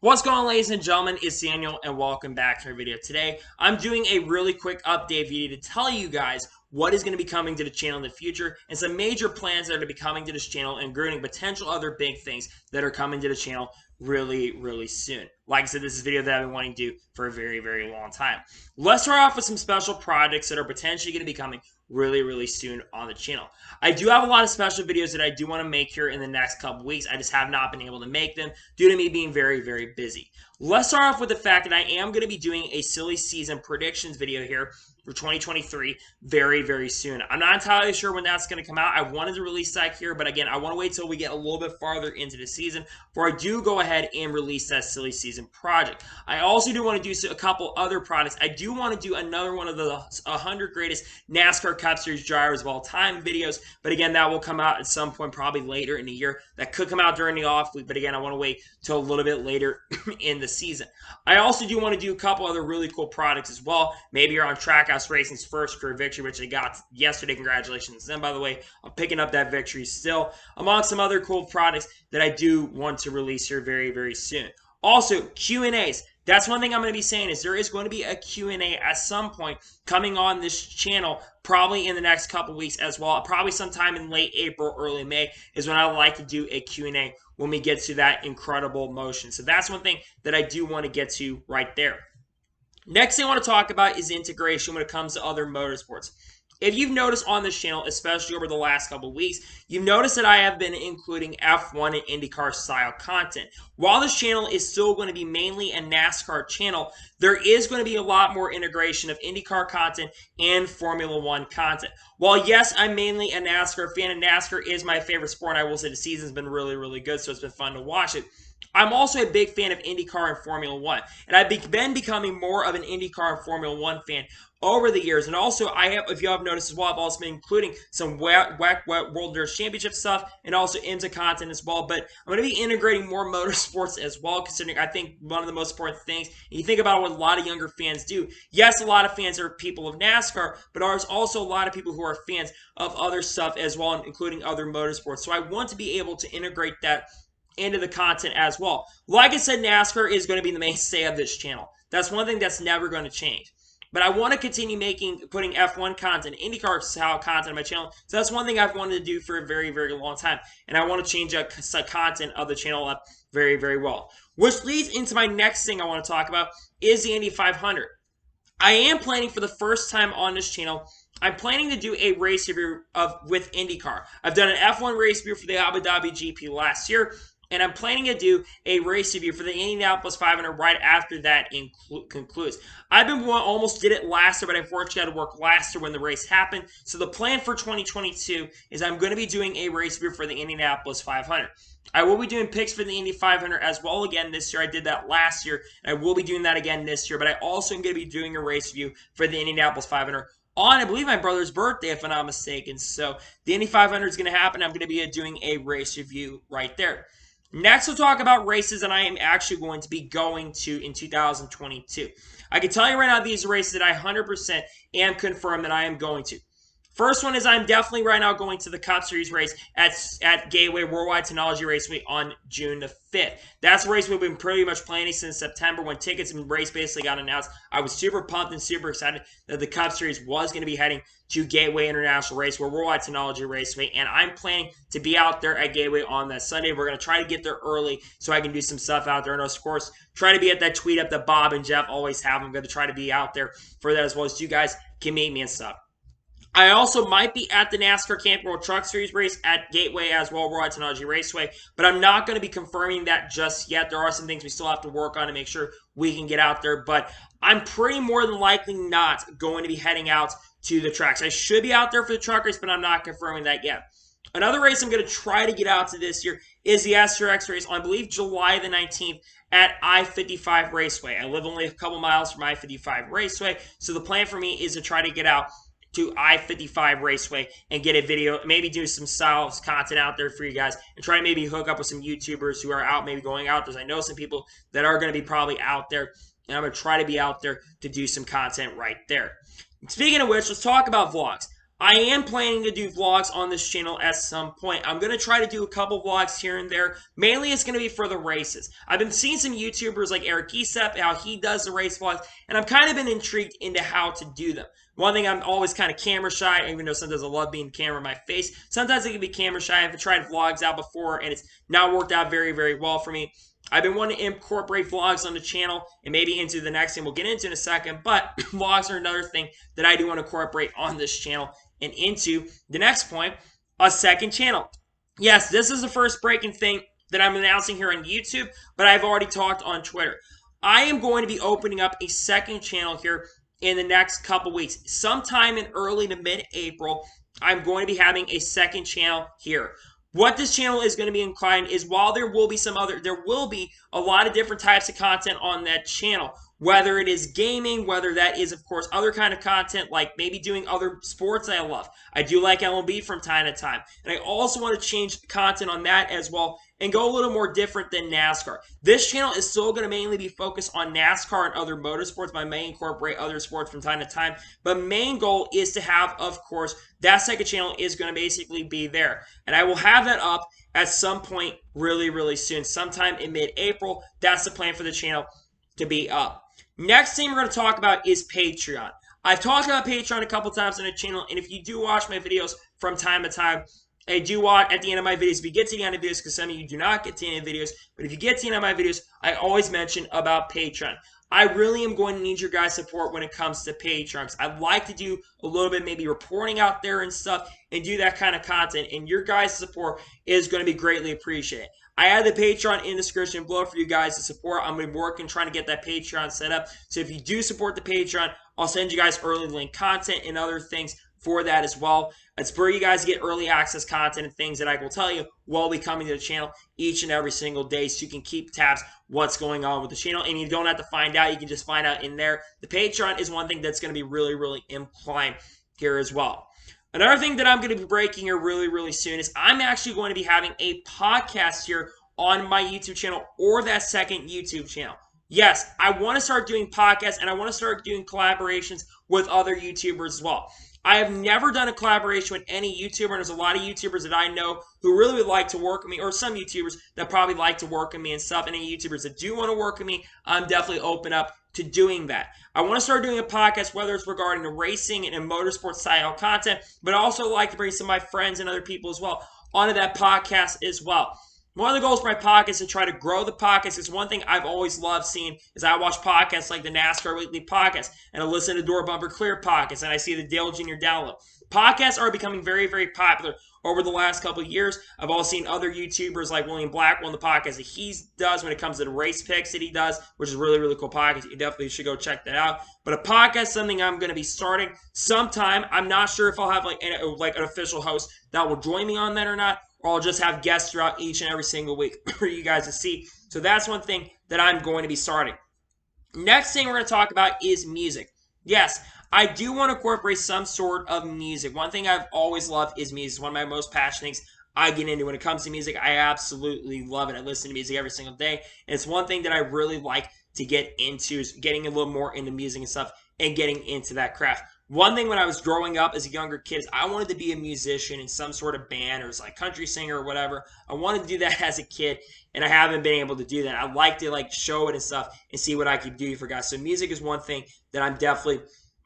What's going on, ladies and gentlemen? It's Daniel, and welcome back to our video. Today, I'm doing a really quick update video to tell you guys what is going to be coming to the channel in the future and some major plans that are going to be coming to this channel, including potential other big things that are coming to the channel really soon. Like I said, this is a video that I've been wanting to do for a very long time. Let's start off with some special projects that are potentially going to be coming really soon on the channel. I do have a lot of special videos that I do want to make here in the next couple weeks. I just have not been able to make them due to me being very busy. Let's start off with the fact that I am going to be doing a silly season predictions video here for 2023 very soon. I'm not entirely sure when that's going to come out. I wanted to release that here, but again, I want to wait till we get a little bit farther into the season before I do go ahead and release that silly season project. I also do want to do a couple other products. I do want to do another one of the 100 greatest NASCAR Cup Series drivers of all time videos, but again, that will come out at some point probably later in the year. That could come out during the off week, but again, I want to wait till a little bit later in the season. I also do want to do a couple other really cool products as well. Maybe you're on Trackhouse Racing's first career victory, which they got yesterday. Congratulations to them, by the way. I'm picking up that victory still, among some other cool products that I do want to release here very soon. Also, Q&As. That's one thing I'm going to be saying is there is going to be a Q&A at some point coming on this channel probably in the next couple weeks as well. Probably sometime in late April, early May is when I would like to do a Q&A when we get to that incredible motion. So that's one thing that I do want to get to right there. Next thing I want to talk about is integration when it comes to other motorsports. If you've noticed on this channel, especially over the last couple of weeks, you've noticed that I have been including F1 and IndyCar style content. While this channel is still going to be mainly a NASCAR channel, there is going to be a lot more integration of IndyCar content and Formula One content. While yes, I'm mainly a NASCAR fan and NASCAR is my favorite sport, and I will say the season's been really good, so it's been fun to watch it. I'm also a big fan of IndyCar and Formula One, and I've been becoming more of an IndyCar and Formula One fan over the years. And also, if you have noticed as well, I've also been including some WEC World Endurance Championship stuff and also IMSA content as well. But I'm going to be integrating more motorsports as well, considering I think one of the most important things, you think about what a lot of younger fans do. Yes, a lot of fans are people of NASCAR, but there's also a lot of people who are fans of other stuff as well, including other motorsports. So I want to be able to integrate that into the content as well. Like I said, NASCAR is going to be the mainstay of this channel. That's one thing that's never going to change. But I want to continue putting F1 content, IndyCar style content on my channel. So that's one thing I've wanted to do for a very long time. And I want to change the content of the channel up very well. Which leads into my next thing I want to talk about is the Indy 500. I am planning for the first time on this channel, I'm planning to do a race review with IndyCar. I've done an F1 race review for the Abu Dhabi GP last year, and I'm planning to do a race review for the Indianapolis 500 right after that concludes. Almost did it last year, but unfortunately I had to work last year when the race happened. So the plan for 2022 is I'm going to be doing a race review for the Indianapolis 500. I will be doing picks for the Indy 500 as well again this year. I did that last year, and I will be doing that again this year. But I also am going to be doing a race review for the Indianapolis 500 on, I believe, my brother's birthday, if I'm not mistaken. So the Indy 500 is going to happen. I'm going to be doing a race review right there. Next, we'll talk about races that I am actually going to be going to in 2022. I can tell you right now, these are races that I 100% am confirmed that I am going to. First one is I'm definitely right now going to the Cup Series race at Gateway Worldwide Technology Raceway on June the 5th. That's a race we've been pretty much planning since September when tickets and race basically got announced. I was super pumped and super excited that the Cup Series was going to be heading to Gateway International Raceway, Worldwide Technology Raceway, and I'm planning to be out there at Gateway on that Sunday. We're going to try to get there early so I can do some stuff out there. And of course, try to be at that tweet up that Bob and Jeff always have. I'm going to try to be out there for that as well as you guys can meet me and stuff. I also might be at the NASCAR Camp World Truck Series race at Gateway as well, Worldwide Technology Raceway, but I'm not going to be confirming that just yet. There are some things we still have to work on to make sure we can get out there, but I'm pretty more than likely not going to be heading out to the tracks. I should be out there for the truck race, but I'm not confirming that yet. Another race I'm going to try to get out to this year is the SRX race on, I believe, July the 19th at I-55 Raceway. I live only a couple miles from I-55 Raceway, so the plan for me is to try to get out to I-55 Raceway and get a video, maybe do some styles content out there for you guys, and try to maybe hook up with some YouTubers who are out, maybe going out. I know some people that are going to be probably out there, and I'm going to try to be out there to do some content right there. Speaking of which, let's talk about vlogs. I am planning to do vlogs on this channel at some point. I'm going to try to do a couple vlogs here and there. Mainly it's going to be for the races. I've been seeing some YouTubers like Eric Giesep, how he does the race vlogs, and I've kind of been intrigued into how to do them. One thing, I'm always kind of camera shy, even though sometimes I love being camera in my face. Sometimes I can be camera shy. I've tried vlogs out before, and it's not worked out very, very well for me. I've been wanting to incorporate vlogs on the channel and maybe into the next thing we'll get into in a second, but vlogs are another thing that I do want to incorporate on this channel. And into the next point, a second channel. Yes, this is the first breaking thing that I'm announcing here on YouTube, but I've already talked on Twitter. I am going to be opening up a second channel here in the next couple weeks. Sometime in early to mid-April, I'm going to be having a second channel here. What this channel is going to be inclined is, while there will be a lot of different types of content on that channel. Whether it is gaming, whether that is, of course, other kind of content, like maybe doing other sports I love. I do like MLB from time to time. And I also want to change content on that as well and go a little more different than NASCAR. This channel is still going to mainly be focused on NASCAR and other motorsports, but I may incorporate other sports from time to time. But main goal is to have, of course, that second channel is going to basically be there. And I will have that up at some point really, really soon. Sometime in mid-April. That's the plan for the channel to be up. Next thing we're going to talk about is Patreon. I've talked about Patreon a couple times on the channel, and if you do watch my videos from time to time, I do watch at the end of my videos. If you get to the end of videos, because some of you do not get to the end of videos, but if you get to the end of my videos, I always mention about Patreon. I really am going to need your guys' support when it comes to Patreon, because I'd like to do a little bit maybe reporting out there and stuff and do that kind of content, and your guys' support is going to be greatly appreciated. I add the Patreon in the description below for you guys to support. I'm going to be working trying to get that Patreon set up. So if you do support the Patreon, I'll send you guys early link content and other things for that as well. It's for you guys to get early access content and things that I will tell you while we coming to the channel each and every single day, so you can keep tabs what's going on with the channel, and you don't have to find out. You can just find out in there. The Patreon is one thing that's going to be really, really inclined here as well. Another thing that I'm going to be breaking here really, really soon is I'm actually going to be having a podcast here on my YouTube channel, or that second YouTube channel. Yes, I want to start doing podcasts, and I want to start doing collaborations with other YouTubers as well. I have never done a collaboration with any YouTuber, and there's a lot of YouTubers that I know who really would like to work with me, or some YouTubers that probably like to work with me and stuff, and any YouTubers that do want to work with me, I'm definitely open up to doing that. I want to start doing a podcast, whether it's regarding the racing and motorsports style content, but I also like to bring some of my friends and other people as well onto that podcast as well. One of the goals for my podcast is to try to grow the podcast, because one thing I've always loved seeing is I watch podcasts like the NASCAR Weekly Podcast, and I listen to Door Bumper Clear Podcast, and I see the Dale Jr. Download. Podcasts are becoming very, very popular over the last couple of years. I've also seen other YouTubers like William Blackwell, the podcast that he does when it comes to the race picks that he does, which is a really, really cool podcast. You definitely should go check that out. But a podcast is something I'm going to be starting sometime. I'm not sure if I'll have like an official host that will join me on that or not, or I'll just have guests throughout each and every single week for you guys to see. So that's one thing that I'm going to be starting. Next thing we're going to talk about is music. Yes, I do want to incorporate some sort of music. One thing I've always loved is music. It's one of my most passionate things I get into when it comes to music. I absolutely love it. I listen to music every single day. And it's one thing that I really like to get into, is getting a little more into music and stuff and getting into that craft. One thing when I was growing up as a younger kid is I wanted to be a musician in some sort of band, or like country singer or whatever. I wanted to do that as a kid, and I haven't been able to do that. I like to show it and stuff and see what I can do for guys. So music is one thing that I'm definitely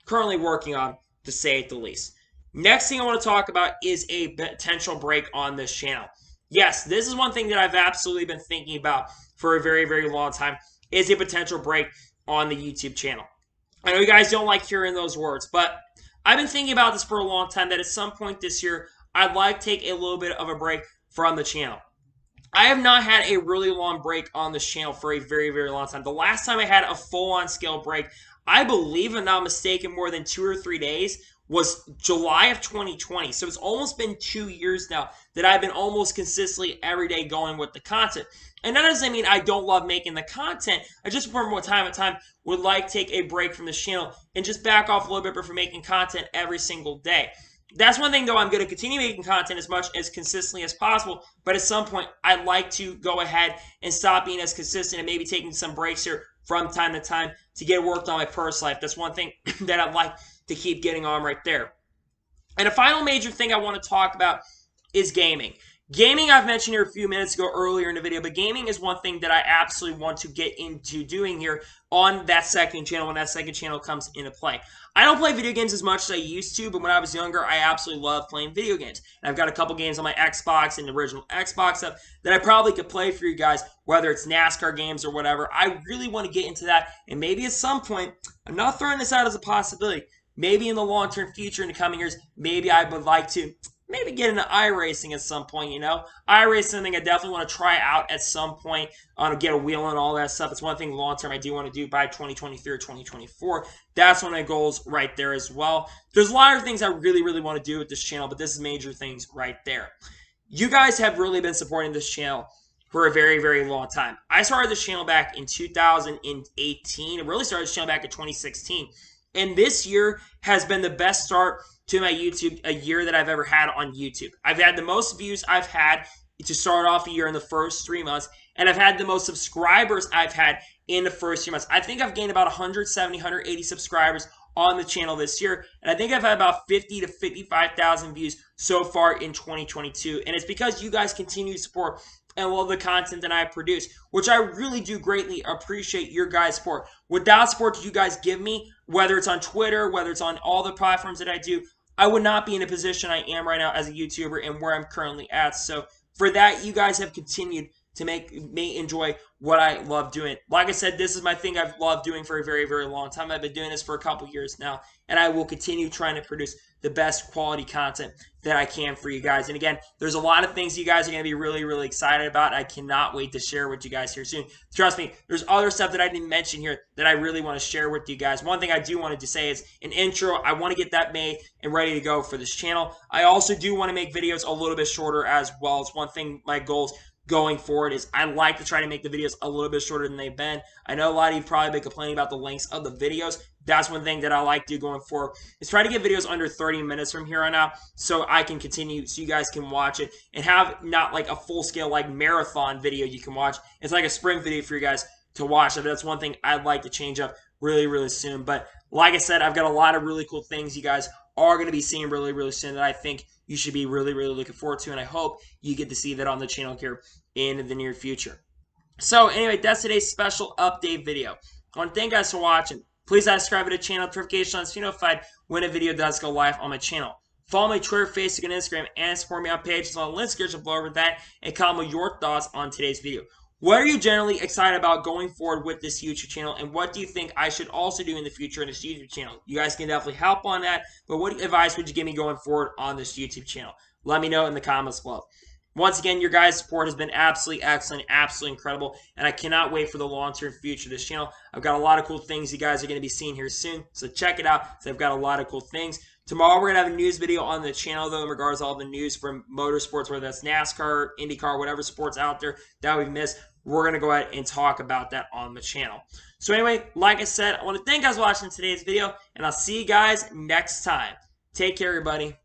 currently working on, to say it the least. Next thing I want to talk about is a potential break on this channel. Yes, this is one thing that I've absolutely been thinking about for a very, very long time, is a potential break on the YouTube channel. I know you guys don't like hearing those words, but I've been thinking about this for a long time, that at some point this year, I'd like to take a little bit of a break from the channel. I have not had a really long break on this channel for a very, very long time. The last time I had a full-on scale break, I believe, if I'm not mistaken, more than 2 or 3 days, was July of 2020. So it's almost been 2 years now that I've been almost consistently every day going with the content. And that doesn't mean I don't love making the content. I just, from time to time, would like to take a break from this channel and just back off a little bit from making content every single day. That's one thing, though. I'm going to continue making content as much as consistently as possible, but at some point, I'd like to go ahead and stop being as consistent and maybe taking some breaks here from time to time to get worked on my personal life. That's one thing that I'd like to keep getting on right there. And a final major thing I want to talk about is gaming. Gaming, I've mentioned here a few minutes ago earlier in the video, but gaming is one thing that I absolutely want to get into doing here on that second channel when that second channel comes into play. I don't play video games as much as I used to, but when I was younger, I absolutely loved playing video games. And I've got a couple games on my Xbox and the original Xbox stuff that I probably could play for you guys, whether it's NASCAR games or whatever. I really want to get into that, and maybe at some point, I'm not throwing this out as a possibility, maybe in the long-term future in the coming years, maybe I would like to maybe get into iRacing at some point, you know? iRacing is something I definitely want to try out at some point, get a wheel and all that stuff. It's one thing long-term I do want to do by 2023 or 2024. That's one of my goals right there as well. There's a lot of things I really, really want to do with this channel, but this is major things right there. You guys have really been supporting this channel for a very, very long time. I started this channel back in 2018. I really started this channel back in 2016. And this year has been the best start to my YouTube a year that I've ever had on YouTube. I've had the most views I've had to start off a year in the first 3 months, and I've had the most subscribers I've had in the first 3 months. I think I've gained about 170, 180 subscribers on the channel this year, and I think I've had about 50 to 55,000 views so far in 2022, and it's because you guys continue to support and love the content that I produce, which I really do greatly appreciate your guys' support. Without support that you guys give me, whether it's on Twitter, whether it's on all the platforms that I do, I would not be in a position I am right now as a YouTuber and where I'm currently at. So for that, you guys have continued to make me enjoy what I love doing. Like I said, this is my thing I've loved doing for a very, very long time. I've been doing this for a couple years now, and I will continue trying to produce the best quality content that I can for you guys. And again, there's a lot of things you guys are going to be really, really excited about. I cannot wait to share with you guys here soon. Trust me, there's other stuff that I didn't mention here that I really want to share with you guys. One thing I do want to say is an intro. I want to get that made and ready to go for this channel. I also do want to make videos a little bit shorter as well. It's one thing, my goals going forward is I like to try to make the videos a little bit shorter than they've been. I know a lot of you probably been complaining about the lengths of the videos. That's one thing that I like to do going forward is try to get videos under 30 minutes from here on out so I can continue, so you guys can watch it and have not like a full-scale like marathon video you can watch. It's like a sprint video for you guys to watch. So that's one thing I'd like to change up really, really soon. But like I said, I've got a lot of really cool things you guys are going to be seeing really, really soon that I think you should be really, really looking forward to. And I hope you get to see that on the channel here in the near future. So anyway, that's today's special update video. I want to thank you guys for watching. Please subscribe to the channel, notifications so you're notified when a video does go live on my channel. Follow my Twitter, Facebook, and Instagram, and support me on pages on the link description below over that, and comment your thoughts on today's video. What are you generally excited about going forward with this YouTube channel, and what do you think I should also do in the future in this YouTube channel? You guys can definitely help on that, but what advice would you give me going forward on this YouTube channel? Let me know in the comments below. Once again, your guys' support has been absolutely excellent, absolutely incredible, and I cannot wait for the long-term future of this channel. I've got a lot of cool things you guys are going to be seeing here soon, so check it out. So I've got a lot of cool things. Tomorrow we're going to have a news video on the channel, though, in regards to all the news from motorsports, whether that's NASCAR, IndyCar, whatever sports out there that we've missed. We're going to go ahead and talk about that on the channel. So anyway, like I said, I want to thank you guys for watching today's video, and I'll see you guys next time. Take care, everybody.